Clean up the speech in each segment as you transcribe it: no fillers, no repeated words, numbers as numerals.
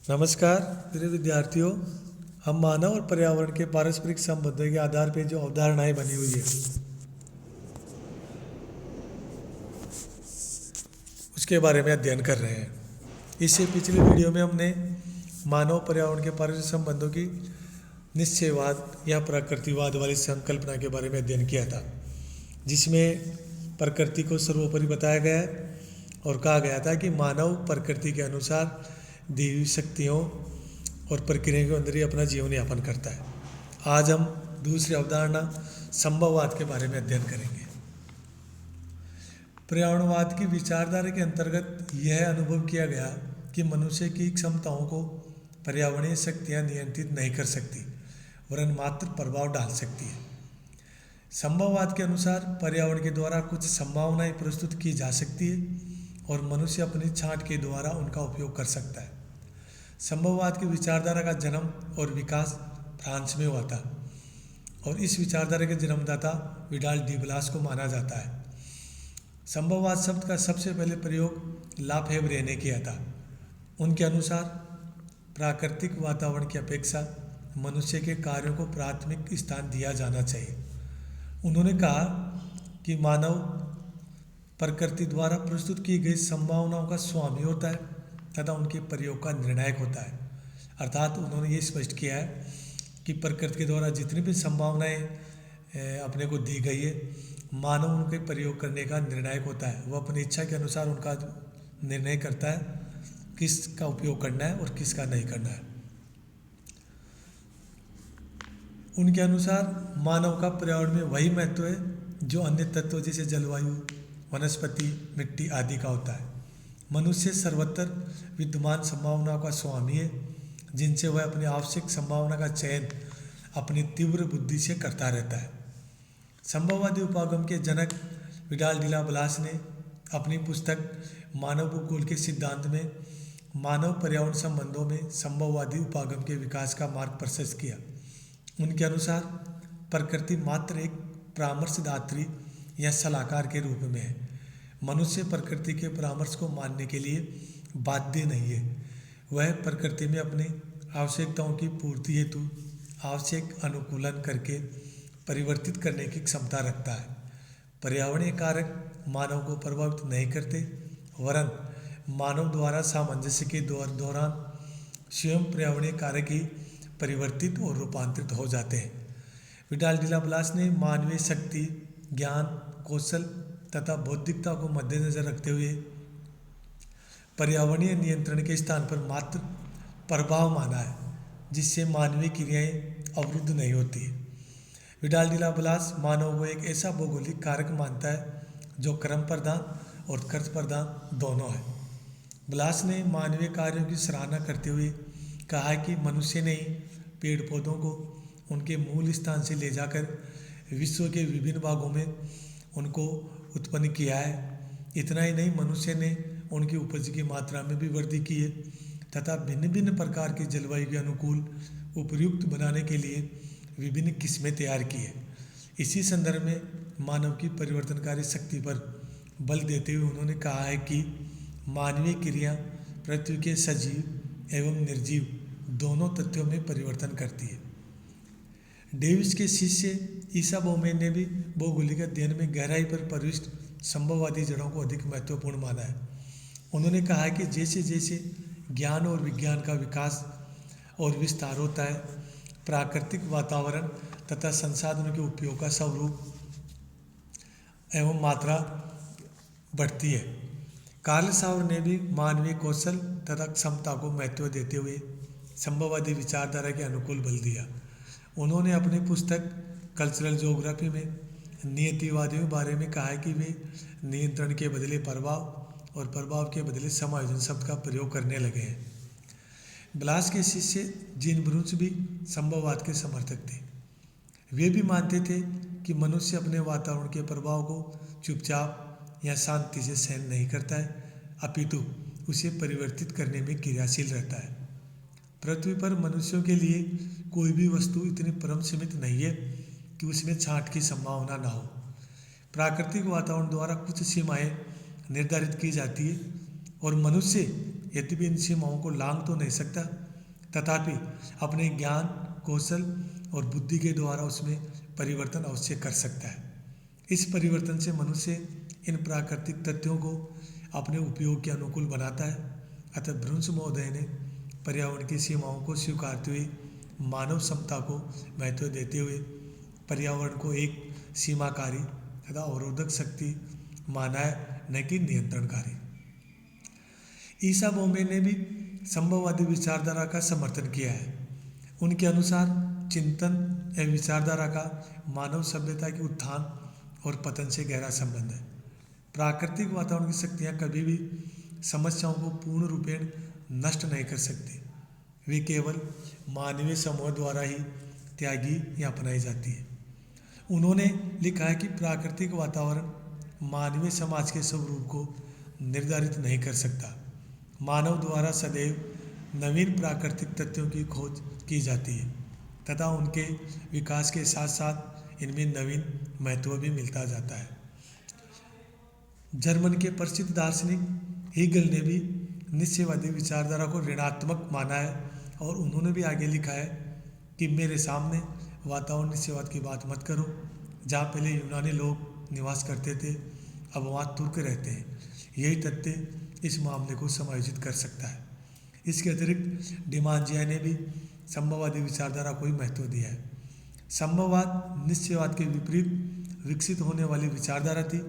नमस्कार प्रिय विद्यार्थियों। हम मानव और पर्यावरण के पारस्परिक संबंधों के आधार पर जो अवधारणाएं बनी हुई है उसके बारे में अध्ययन कर रहे हैं। इससे पिछले वीडियो में हमने मानव पर्यावरण के पारस्परिक संबंधों की निश्चयवाद या प्रकृतिवाद वाली संकल्पना के बारे में अध्ययन किया था, जिसमें प्रकृति को सर्वोपरि बताया गया है और कहा गया था कि मानव प्रकृति के अनुसार दी हुई शक्तियों और प्रक्रियाओं के अंदर ही अपना जीवन यापन करता है। आज हम दूसरी अवधारणा संभववाद के बारे में अध्ययन करेंगे। पर्यावरणवाद की विचारधारा के अंतर्गत यह अनुभव किया गया कि मनुष्य की क्षमताओं को पर्यावरणीय शक्तियाँ नियंत्रित नहीं कर सकती, वरन मात्र प्रभाव डाल सकती है। संभववाद के अनुसार पर्यावरण के द्वारा कुछ संभावनाएं प्रस्तुत की जा सकती है और मनुष्य अपनी छांट के द्वारा उनका उपयोग कर सकता है। संभववाद की विचारधारा का जन्म और विकास फ्रांस में हुआ था और इस विचारधारा के जन्मदाता विडाल डी ब्लास को माना जाता है। संभववाद शब्द का सबसे पहले प्रयोग लाफेब्रे ने किया था। उनके अनुसार प्राकृतिक वातावरण की अपेक्षा मनुष्य के कार्यों को प्राथमिक स्थान दिया जाना चाहिए। उन्होंने कहा कि मानव प्रकृति द्वारा प्रस्तुत की गई संभावनाओं का स्वामी होता है तथा उनके प्रयोग का निर्णायक होता है। अर्थात उन्होंने ये स्पष्ट किया है कि प्रकृति के द्वारा जितनी भी संभावनाएं अपने को दी गई है, मानव उनके प्रयोग करने का निर्णायक होता है। वह अपनी इच्छा के अनुसार उनका निर्णय करता है किसका उपयोग करना है और किसका नहीं करना है। उनके अनुसार मानव का पर्यावरण में वही महत्व है जो अन्य तत्वों जैसे जलवायु, वनस्पति, मिट्टी आदि का होता है। मनुष्य सर्वत्र विद्यमान संभावनाओं का स्वामी है, जिनसे वह अपनी आवश्यक संभावना का चयन अपनी तीव्र बुद्धि से करता रहता है। संभववादी उपागम के जनक विडाल डी ब्लास ने अपनी पुस्तक मानव भूगोल के सिद्धांत में मानव पर्यावरण संबंधों में संभववादी उपागम के विकास का मार्ग प्रशस्त किया। उनके अनुसार प्रकृति मात्र एक परामर्शदात्री या सलाहकार के रूप में है। मनुष्य प्रकृति के परामर्श को मानने के लिए बाध्य नहीं है। वह प्रकृति में अपनी आवश्यकताओं की पूर्ति हेतु आवश्यक अनुकूलन करके परिवर्तित करने की क्षमता रखता है। पर्यावरणीय कारक मानव को प्रभावित नहीं करते, वरन मानव द्वारा सामंजस्य के दौरान स्वयं पर्यावरणीय कारक ही परिवर्तित और रूपांतरित हो जाते हैं। विडाल डी ब्लास ने मानवीय शक्ति, ज्ञान, कौशल तथा बौद्धिकता को मद्देनजर रखते हुए पर्यावरणीय नियंत्रण के स्थान पर मात्र प्रभाव माना है, जिससे मानवीय क्रियाएं अवरुद्ध नहीं होती। विडाल डी ब्लास मानव को एक ऐसा भौगोलिक कारक मानता है जो क्रम प्रधान और कर्त प्रधान दोनों है। ब्लास ने मानवीय कार्यों की सराहना करते हुए कहा कि मनुष्य ने ही पेड़ पौधों को उनके मूल स्थान से ले जाकर विश्व के विभिन्न भागों में उनको उत्पन्न किया है। इतना ही नहीं, मनुष्य ने उनकी उपज की मात्रा में भी वृद्धि की है तथा भिन्न भिन्न प्रकार की जलवायु के अनुकूल उपयुक्त बनाने के लिए विभिन्न किस्में तैयार की है। इसी संदर्भ में मानव की परिवर्तनकारी शक्ति पर बल देते हुए उन्होंने कहा है कि मानवीय क्रिया पृथ्वी के सजीव एवं निर्जीव दोनों तथ्यों में परिवर्तन करती है। डेविस के शिष्य ईसा बोमेन ने भी भौगोलिक अध्ययन में गहराई पर प्रविष्ट संभववादी जड़ों को अधिक महत्वपूर्ण माना है। उन्होंने कहा है कि जैसे जैसे ज्ञान और विज्ञान का विकास और विस्तार होता है, प्राकृतिक वातावरण तथा संसाधनों के उपयोग का स्वरूप एवं मात्रा बढ़ती है। कार्ल सावर ने भी मानवीय कौशल तथा क्षमता को महत्व देते हुए संभववादी विचारधारा के अनुकूल बल दिया। उन्होंने अपनी पुस्तक कल्चरल ज्योग्राफी में नियतिवादियों के बारे में कहा है कि वे नियंत्रण के बदले प्रभाव और प्रभाव के बदले समायोजन शब्द का प्रयोग करने लगे हैं। ब्लास के शिष्य जीन ब्रूस भी संभववाद के समर्थक थे। वे भी मानते थे कि मनुष्य अपने वातावरण के प्रभाव को चुपचाप या शांति से सहन नहीं करता है, अपितु उसे परिवर्तित करने में क्रियाशील रहता है। पृथ्वी पर मनुष्यों के लिए कोई भी वस्तु इतनी परम सीमित नहीं है कि उसमें छांट की संभावना न हो। प्राकृतिक वातावरण द्वारा कुछ सीमाएं निर्धारित की जाती है और मनुष्य यद्यपि इन सीमाओं को लांघ तो नहीं सकता, तथापि अपने ज्ञान, कौशल और बुद्धि के द्वारा उसमें परिवर्तन अवश्य कर सकता है। इस परिवर्तन से मनुष्य इन प्राकृतिक तथ्यों को अपने उपयोग के अनुकूल बनाता है। अतः ब्रुन्स महोदय ने पर्यावरण की सीमाओं को स्वीकारते हुए मानव क्षमता को महत्व देते हुए पर्यावरण को एक सीमाकारी तथा अवरोधक शक्ति माना है, न कि नियंत्रणकारी। ईसा बोम्बे ने भी संभववादी विचारधारा का समर्थन किया है। उनके अनुसार चिंतन एवं विचारधारा का मानव सभ्यता के उत्थान और पतन से गहरा संबंध है। प्राकृतिक वातावरण की शक्तियाँ कभी भी समस्याओं को पूर्ण रूपेण नष्ट नहीं कर सकती, वे केवल मानवीय समूह द्वारा ही त्यागी या अपनाई जाती है। उन्होंने लिखा है कि प्राकृतिक वातावरण मानवीय समाज के स्वरूप को निर्धारित नहीं कर सकता। मानव द्वारा सदैव नवीन प्राकृतिक तथ्यों की खोज की जाती है तथा उनके विकास के साथ साथ इनमें नवीन महत्व भी मिलता जाता है। जर्मन के प्रसिद्ध दार्शनिक हीगल ने भी निश्चयवादी विचारधारा को ऋणात्मक माना है और उन्होंने भी आगे लिखा है कि मेरे सामने वातावरण निश्चयवाद की बात मत करो। जहाँ पहले यूनानी लोग निवास करते थे, अब वहाँ तुर्क रहते हैं। यही तथ्य इस मामले को समायोजित कर सकता है। इसके अतिरिक्त डिमांजिया ने भी संभववादी विचारधारा को ही महत्व दिया है। संभववाद निश्चयवाद के विपरीत विकसित होने वाली विचारधारा थी,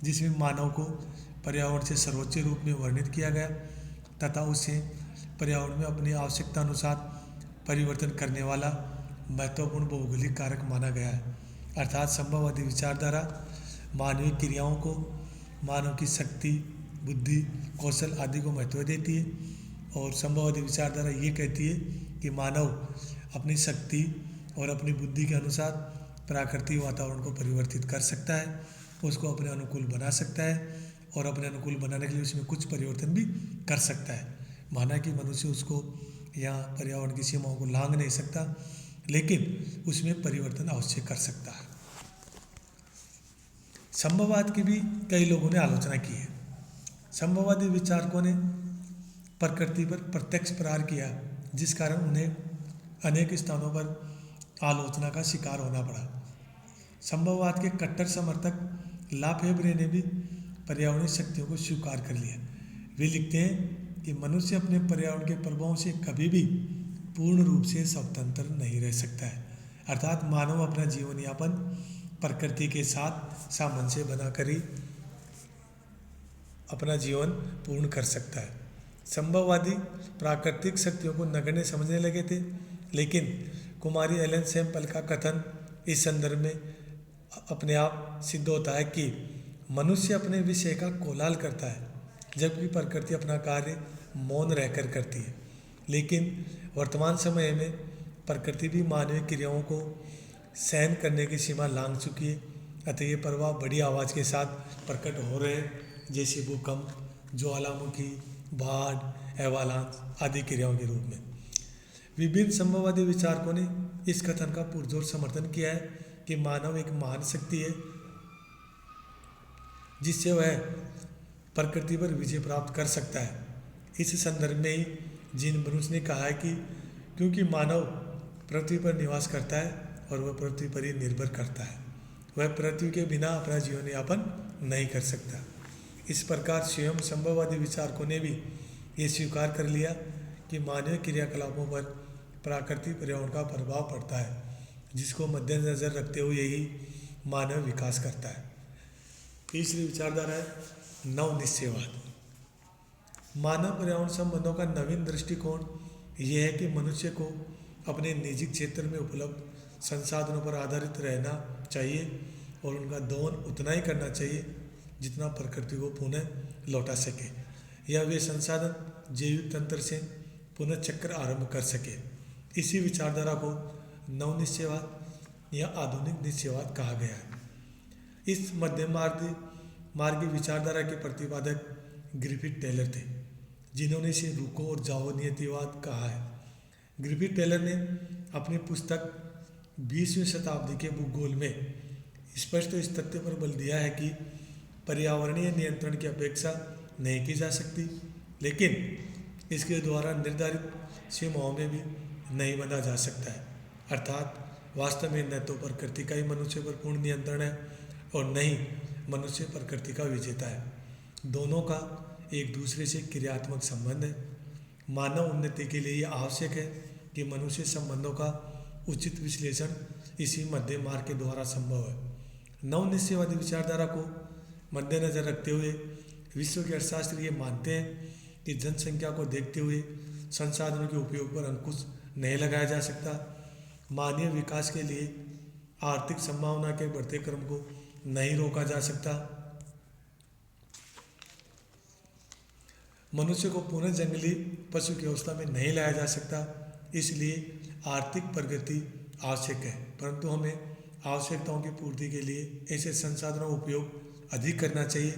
जिसमें मानव को पर्यावरण से सर्वोच्च रूप में वर्णित किया गया तथा उसे पर्यावरण में अपनी आवश्यकता अनुसार परिवर्तन करने वाला महत्वपूर्ण भौगोलिक कारक माना गया है। अर्थात संभववादी विचारधारा मानवीय क्रियाओं को, मानव की शक्ति, बुद्धि, कौशल आदि को महत्व देती है और संभववादी विचारधारा ये कहती है कि मानव अपनी शक्ति और अपनी बुद्धि के अनुसार प्राकृतिक वातावरण को परिवर्तित कर सकता है, उसको अपने अनुकूल बना सकता है और अपने अनुकूल बनाने के लिए उसमें कुछ परिवर्तन भी कर सकता है। माना कि मनुष्य उसको यहाँ पर्यावरण की सीमाओं को लांघ नहीं सकता, लेकिन उसमें परिवर्तन अवश्य कर सकता है। संभववाद की भी कई लोगों ने आलोचना की है। संभववादी विचारकों ने प्रकृति पर प्रत्यक्ष प्रहार किया, जिस कारण उन्हें अनेक स्थानों पर आलोचना का शिकार होना पड़ा। संभववाद के कट्टर समर्थक लाफेब्रे ने भी पर्यावरणीय शक्तियों को स्वीकार कर लिया। वे लिखते हैं कि मनुष्य अपने पर्यावरण के प्रभावों से कभी भी पूर्ण रूप से स्वतंत्र नहीं रह सकता है। अर्थात मानव अपना जीवन यापन प्रकृति के साथ सामंजस्य बनाकर ही अपना जीवन पूर्ण कर सकता है। संभववादी प्राकृतिक शक्तियों को नगण्य समझने लगे थे, लेकिन कुमारी एलन सैम्पल का कथन इस संदर्भ में अपने आप सिद्ध होता है कि मनुष्य अपने विषय का कोलाहल करता है, जबकि प्रकृति अपना कार्य मौन रहकर करती है। लेकिन वर्तमान समय में प्रकृति भी मानवीय क्रियाओं को सहन करने की सीमा लांघ चुकी है। अतः ये प्रभाव बड़ी आवाज़ के साथ प्रकट हो रहे हैं, जैसे भूकंप, ज्वालामुखी, बाढ़, एवालांच आदि क्रियाओं के रूप में। विभिन्न संभववादी विचारकों ने इस कथन का पुरजोर समर्थन किया है कि मानव एक महान शक्ति है, जिससे वह प्रकृति पर विजय प्राप्त कर सकता है। इस संदर्भ में ही जीन ब्रूस ने कहा है कि क्योंकि मानव पृथ्वी पर निवास करता है और वह पृथ्वी पर ही निर्भर करता है, वह पृथ्वी के बिना अपना जीवन यापन नहीं कर सकता। इस प्रकार स्वयं संभववादी विचारकों ने भी ये स्वीकार कर लिया कि मानवीय क्रियाकलापों पर प्राकृतिक पर्यावरण का प्रभाव पड़ता है, जिसको मद्देनजर रखते हुए ही मानव विकास करता है। तीसरी विचारधारा है नव निश्चयवाद। मानव पर्यावरण संबंधों का नवीन दृष्टिकोण यह है कि मनुष्य को अपने निजी क्षेत्र में उपलब्ध संसाधनों पर आधारित रहना चाहिए और उनका दोहन उतना ही करना चाहिए जितना प्रकृति को पुनः लौटा सके, या वे संसाधन जैविक तंत्र से पुनः चक्र आरंभ कर सके। इसी विचारधारा को नव निश्चयवाद या आधुनिक निश्चयवाद कहा गया है। इस मध्यम मार्गी विचारधारा के प्रतिपादक ग्रिफिथ टेलर थे, जिन्होंने इसे रुको और जाओ नियतिवाद कहा है। ग्रिफिथ टेलर ने अपनी पुस्तक 20वीं शताब्दी के भूगोल में स्पष्ट इस तथ्य पर बल दिया है कि पर्यावरणीय नियंत्रण की अपेक्षा नहीं की जा सकती, लेकिन इसके द्वारा निर्धारित सीमाओं में भी नहीं बंधा जा सकता है। अर्थात वास्तव में न तो प्रकृति का ही मनुष्य पर पूर्ण नियंत्रण है और न ही मनुष्य प्रकृति का विजेता है। दोनों का एक दूसरे से क्रियात्मक संबंध है। मानव उन्नति के लिए यह आवश्यक है कि मनुष्य संबंधों का उचित विश्लेषण इसी मध्य मार्ग के द्वारा संभव है। नवनिश्चयवादी विचारधारा को मद्देनजर रखते हुए विश्व के अर्थशास्त्री ये मानते हैं कि जनसंख्या को देखते हुए संसाधनों के उपयोग पर अंकुश नहीं लगाया जा सकता। मानवीय विकास के लिए आर्थिक संभावना के बढ़ते क्रम को नहीं रोका जा सकता। मनुष्य को पुनः जंगली पशु की अवस्था में नहीं लाया जा सकता। इसलिए आर्थिक प्रगति आवश्यक है, परंतु हमें आवश्यकताओं की पूर्ति के लिए ऐसे संसाधनों का उपयोग अधिक करना चाहिए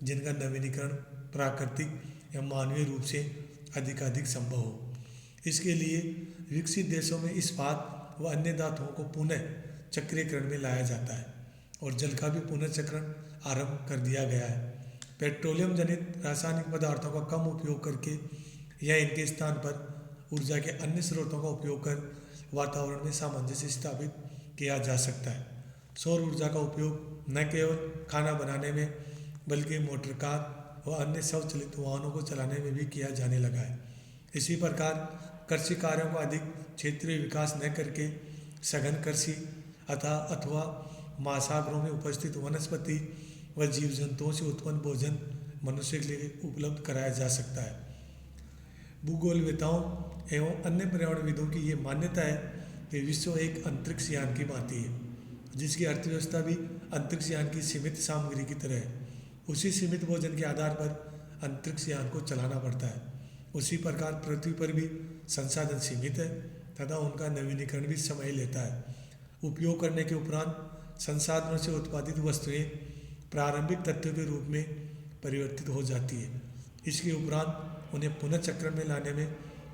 जिनका नवीनीकरण प्राकृतिक या मानवीय रूप से अधिकाधिक संभव हो। इसके लिए विकसित देशों में इस्पात व अन्य धातुओं को पुनः चक्रीकरण में लाया जाता है और जल का भी पुनः चक्रण आरंभ कर दिया गया है। पेट्रोलियम जनित रासायनिक पदार्थों का कम उपयोग करके या इनके स्थान पर ऊर्जा के अन्य स्रोतों का उपयोग कर वातावरण में सामंजस्य स्थापित किया जा सकता है। सौर ऊर्जा का उपयोग न केवल खाना बनाने में बल्कि मोटर कार व अन्य स्वचालित वाहनों को चलाने में भी किया जाने लगा है। इसी प्रकार कृषि कार्यों का अधिक क्षेत्रीय विकास न करके सघन कृषि अथवा महासागरों में उपस्थित वनस्पति व जीव जंतुओं से उत्पन्न भोजन मनुष्य के लिए उपलब्ध कराया जा सकता है। भूगोलवेताओं एवं अन्य पर्यावरणविदों की ये मान्यता है कि विश्व एक अंतरिक्ष यान की भांति है, जिसकी अर्थव्यवस्था भी अंतरिक्ष यान की सीमित सामग्री की तरह है। उसी सीमित भोजन के आधार पर अंतरिक्ष यान को चलाना पड़ता है। उसी प्रकार पृथ्वी पर भी संसाधन सीमित है तथा उनका नवीनीकरण भी समय लेता है। उपयोग करने के उपरांत संसाधनों से उत्पादित वस्तुएं प्रारंभिक तत्वों के रूप में परिवर्तित हो जाती है। इसके उपरांत उन्हें पुनः चक्र में लाने में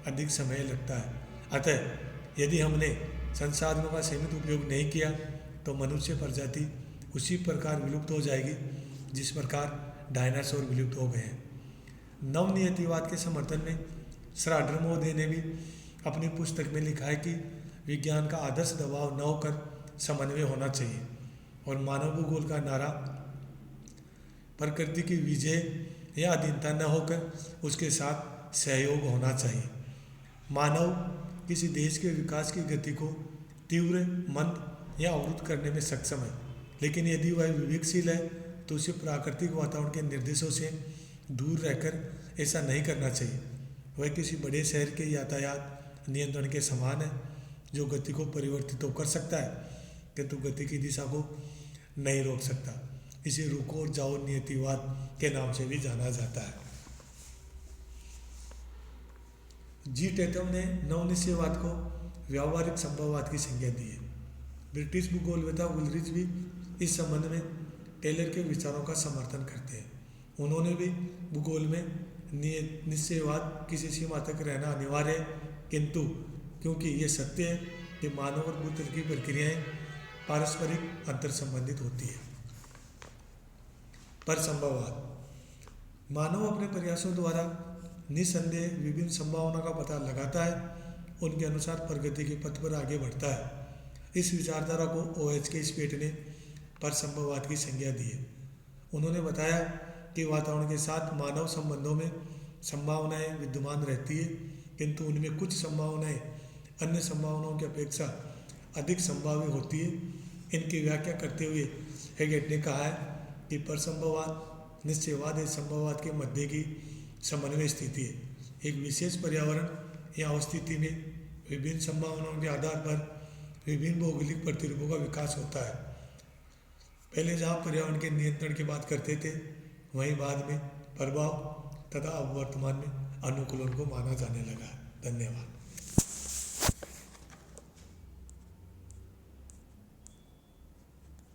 अधिक समय लगता है। अतः यदि हमने संसाधनों का सीमित उपयोग नहीं किया तो मनुष्य प्रजाति उसी प्रकार विलुप्त हो जाएगी जिस प्रकार डायनासोर विलुप्त हो गए हैं। नवनियतिवाद के समर्थन में श्राडर महोदय ने भी अपनी पुस्तक में लिखा है कि विज्ञान का आदर्श दबाव न होकर समन्वय होना चाहिए और मानव भूगोल का नारा प्रकृति की विजय या अधीनता न होकर उसके साथ सहयोग होना चाहिए। मानव किसी देश के विकास की गति को तीव्र, मंद या अवरुद्ध करने में सक्षम है, लेकिन यदि वह विवेकशील है तो उसे प्राकृतिक वातावरण के निर्देशों से दूर रहकर ऐसा नहीं करना चाहिए। वह किसी बड़े शहर के यातायात नियंत्रण के समान है जो गति को परिवर्तित तो कर सकता है किंतु गति की दिशा को नहीं रोक सकता। इसे रुको और जाओ नियतिवाद के नाम से भी जाना जाता है। जी टेटम ने नवनिश्चयवाद को व्यावहारिक संभववाद की संज्ञा दी है। ब्रिटिश भूगोलवेता उलरिच भी इस संबंध में टेलर के विचारों का समर्थन करते हैं। उन्होंने भी भूगोल में निश्चयवाद किसी सीमा तक रहना अनिवार्य है, किंतु क्योंकि ये सत्य है कि मानव और बुद्ध की प्रक्रियाएं पारस्परिक अंतर संबंधित होती है। पर संभववाद मानव अपने प्रयासों द्वारा निसंदेह विभिन्न संभावना का पता लगाता है, उनके अनुसार प्रगति के पथ पर आगे बढ़ता है। इस विचारधारा को OH के स्पेट ने पर संभववाद की संज्ञा दी है। उन्होंने बताया कि वातावरण के साथ मानव संबंधों में संभावनाएं विद्यमान रहती है, किंतु उनमें कुछ संभावनाएं अन्य संभावनाओं की अपेक्षा अधिक संभाव्य होती है। इनकी व्याख्या करते हुए हेगेट ने कहा है कि परसंभववाद निश्चयवाद या संभववाद के मध्य की समन्वय स्थिति है। एक विशेष पर्यावरण या अवस्थिति में विभिन्न संभावनाओं के आधार पर विभिन्न भौगोलिक प्रतिरूपों का विकास होता है। पहले जहाँ पर्यावरण के नियंत्रण की बात करते थे, वहीं बाद में प्रभाव तथा अब वर्तमान में अनुकूलन को माना जाने लगा। धन्यवाद।